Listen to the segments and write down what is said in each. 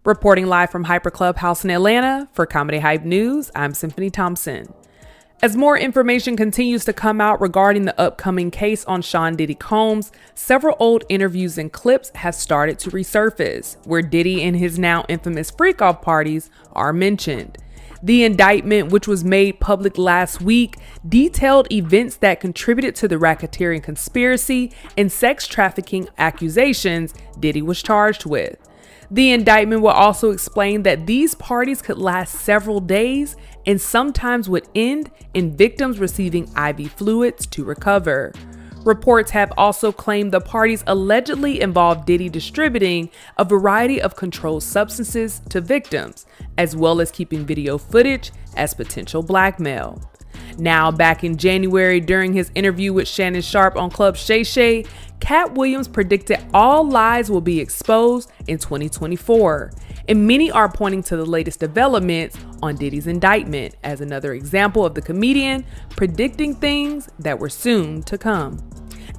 Reporting live from Hyper Clubhouse in Atlanta for Comedy Hype News, I'm Symphony Thompson. As more information continues to come out regarding the upcoming case on Sean Diddy Combs, several old interviews and clips have started to resurface, where Diddy and his now infamous freak-off parties are mentioned. The indictment, which was made public last week, detailed events that contributed to the racketeering conspiracy and sex trafficking accusations Diddy was charged with. The indictment will also explain that these parties could last several days and sometimes would end in victims receiving IV fluids to recover. Reports have also claimed the parties allegedly involved Diddy distributing a variety of controlled substances to victims, as well as keeping video footage as potential blackmail. Now, back in January, during his interview with Shannon Sharpe on Club Shay Shay, Katt Williams predicted all lies will be exposed in 2024, and many are pointing to the latest developments on Diddy's indictment as another example of the comedian predicting things that were soon to come.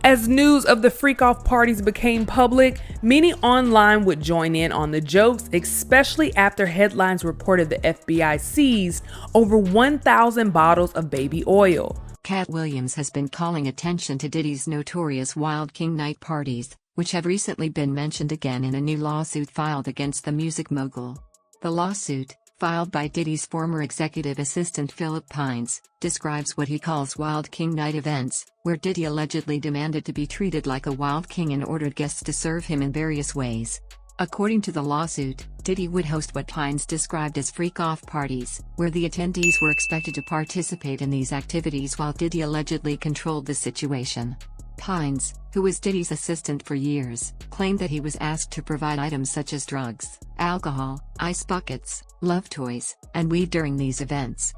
As news of the freak-off parties became public, many online would join in on the jokes, especially after headlines reported the FBI seized over 1,000 bottles of baby oil. Katt Williams has been calling attention to Diddy's notorious Wild King night parties, which have recently been mentioned again in a new lawsuit filed against the music mogul. The lawsuit, filed by Diddy's former executive assistant Philip Pines, describes what he calls Wild King night events, where Diddy allegedly demanded to be treated like a wild king and ordered guests to serve him in various ways. According to the lawsuit, Diddy would host what Pines described as freak-off parties, where the attendees were expected to participate in these activities while Diddy allegedly controlled the situation. Pines, who was Diddy's assistant for years, claimed that he was asked to provide items such as drugs, alcohol, ice buckets, love toys, and weed during these events.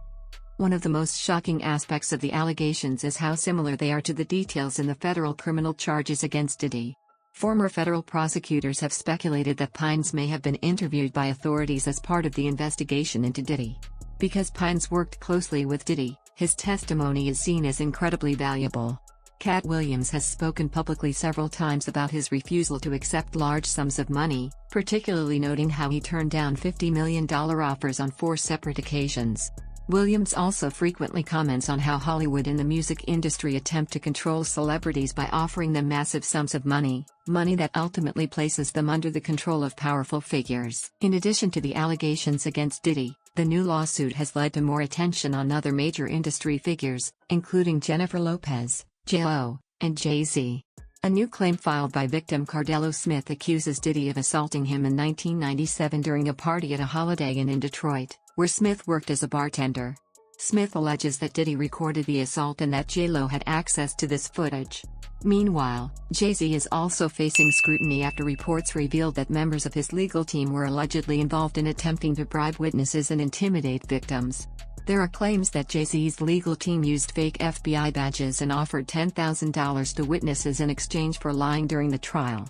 One of the most shocking aspects of the allegations is how similar they are to the details in the federal criminal charges against Diddy. Former federal prosecutors have speculated that Pines may have been interviewed by authorities as part of the investigation into Diddy. Because Pines worked closely with Diddy, his testimony is seen as incredibly valuable. Katt Williams has spoken publicly several times about his refusal to accept large sums of money, particularly noting how he turned down $50 million offers on 4 separate occasions. Williams also frequently comments on how Hollywood and the music industry attempt to control celebrities by offering them massive sums of money that ultimately places them under the control of powerful figures. In addition to the allegations against Diddy, the new lawsuit has led to more attention on other major industry figures, including Jennifer Lopez, J.Lo, and Jay-Z. A new claim filed by victim Cardello Smith accuses Diddy of assaulting him in 1997 during a party at a Holiday Inn in Detroit, where Smith worked as a bartender. Smith alleges that Diddy recorded the assault and that J.Lo had access to this footage. Meanwhile, Jay-Z is also facing scrutiny after reports revealed that members of his legal team were allegedly involved in attempting to bribe witnesses and intimidate victims. There are claims that Jay-Z's legal team used fake FBI badges and offered $10,000 to witnesses in exchange for lying during the trial.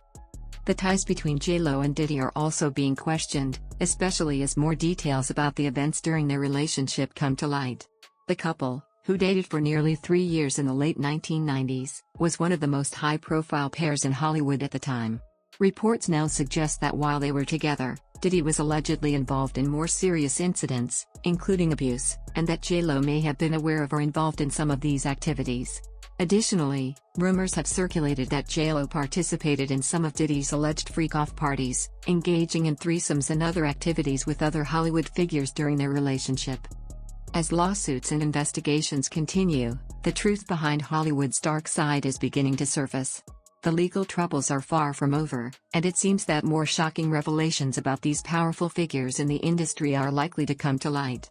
The ties between J.Lo and Diddy are also being questioned, especially as more details about the events during their relationship come to light. The couple, who dated for nearly 3 years in the late 1990s, was one of the most high-profile pairs in Hollywood at the time. Reports now suggest that while they were together, Diddy was allegedly involved in more serious incidents, including abuse, and that J.Lo may have been aware of or involved in some of these activities. Additionally, rumors have circulated that J.Lo participated in some of Diddy's alleged freak-off parties, engaging in threesomes and other activities with other Hollywood figures during their relationship. As lawsuits and investigations continue, the truth behind Hollywood's dark side is beginning to surface. The legal troubles are far from over, and it seems that more shocking revelations about these powerful figures in the industry are likely to come to light.